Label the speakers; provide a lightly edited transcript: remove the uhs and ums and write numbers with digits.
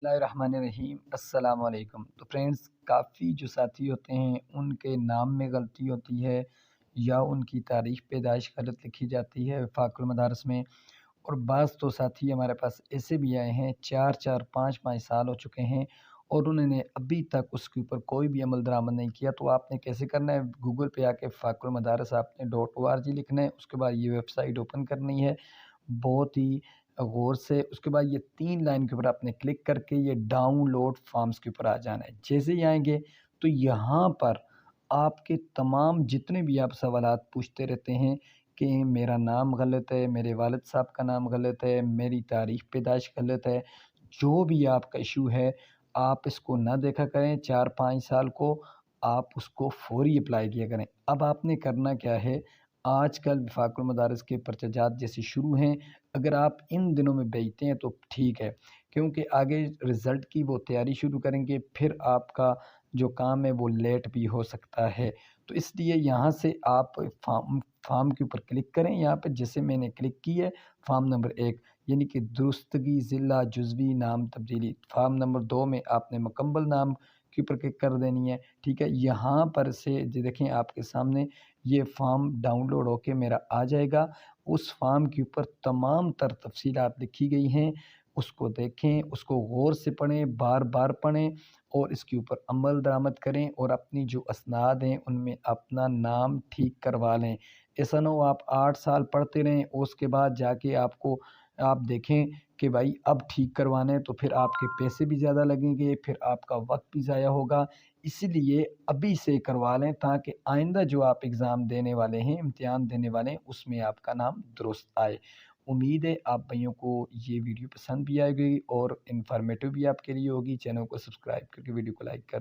Speaker 1: بسم اللہ الرحمن الرحیم السلام علیکم۔ تو فرینڈس، کافی جو ساتھی ہوتے ہیں ان کے نام میں غلطی ہوتی ہے یا ان کی تاریخ پیدائش غلط لکھی جاتی ہے وفاق المدارس میں، اور بعض تو ساتھی ہمارے پاس ایسے بھی آئے ہیں 4 4 5 5 سال ہو چکے ہیں اور انہوں نے ابھی تک اس کے اوپر کوئی بھی عمل درآمد نہیں کیا۔ تو آپ نے کیسے کرنا ہے؟ گوگل پہ آ کے وفاق المدارس آپ نے .org لکھنا ہے، اس کے بعد یہ ویب سائٹ اوپن کرنی ہے بہت ہی غور سے۔ اس کے بعد یہ 3 لائن کے اوپر آپ نے کلک کر کے یہ ڈاؤن لوڈ فارمز کے اوپر آ جانا ہے۔ جیسے ہی آئیں گے تو یہاں پر آپ کے تمام جتنے بھی آپ سوالات پوچھتے رہتے ہیں کہ میرا نام غلط ہے، میرے والد صاحب کا نام غلط ہے، میری تاریخ پیدائش غلط ہے، جو بھی آپ کا ایشو ہے آپ اس کو نہ دیکھا کریں 4 5 سال کو، آپ اس کو فوری اپلائی کیا کریں۔ اب آپ نے کرنا کیا ہے؟ آج کل وفاق المدارس کے پرچہ جیسے شروع ہیں، اگر آپ ان دنوں میں بھیجتے ہیں تو ٹھیک ہے، کیونکہ آگے رزلٹ کی وہ تیاری شروع کریں گے، پھر آپ کا جو کام ہے وہ لیٹ بھی ہو سکتا ہے۔ تو اس لیے یہاں سے آپ فارم کے اوپر کلک کریں، یہاں پہ جیسے میں نے کلک کی ہے فارم نمبر 1 یعنی کہ درستگی ضلع جزوی نام تبدیلی، فارم نمبر 2 میں آپ نے مکمل نام کے اوپر کلک کر دینی ہے، ٹھیک ہے۔ یہاں پر سے دیکھیں آپ کے سامنے یہ فارم ڈاؤن لوڈ ہو کے میرا آ جائے گا۔ اس فارم کے اوپر تمام تر تفصیلات لکھی گئی ہیں، اس کو دیکھیں، اس کو غور سے پڑھیں، بار بار پڑھیں اور اس کے اوپر عمل درآمد کریں اور اپنی جو اسناد ہیں ان میں اپنا نام ٹھیک کروا لیں۔ ایسا نہ ہو آپ 8 سال پڑھتے رہیں اور اس کے بعد جا کے آپ دیکھیں کہ بھائی اب ٹھیک کروانا ہے تو پھر آپ کے پیسے بھی زیادہ لگیں گے، پھر آپ کا وقت بھی ضائع ہوگا۔ اسی لیے ابھی سے کروا لیں تاکہ آئندہ جو آپ ایگزام دینے والے ہیں، امتحان دینے والے ہیں، اس میں آپ کا نام درست آئے۔ امید ہے آپ بھائیوں کو یہ ویڈیو پسند بھی آئے گی اور انفارمیٹو بھی آپ کے لیے ہوگی۔ چینل کو سبسکرائب کر کے ویڈیو کو لائک کر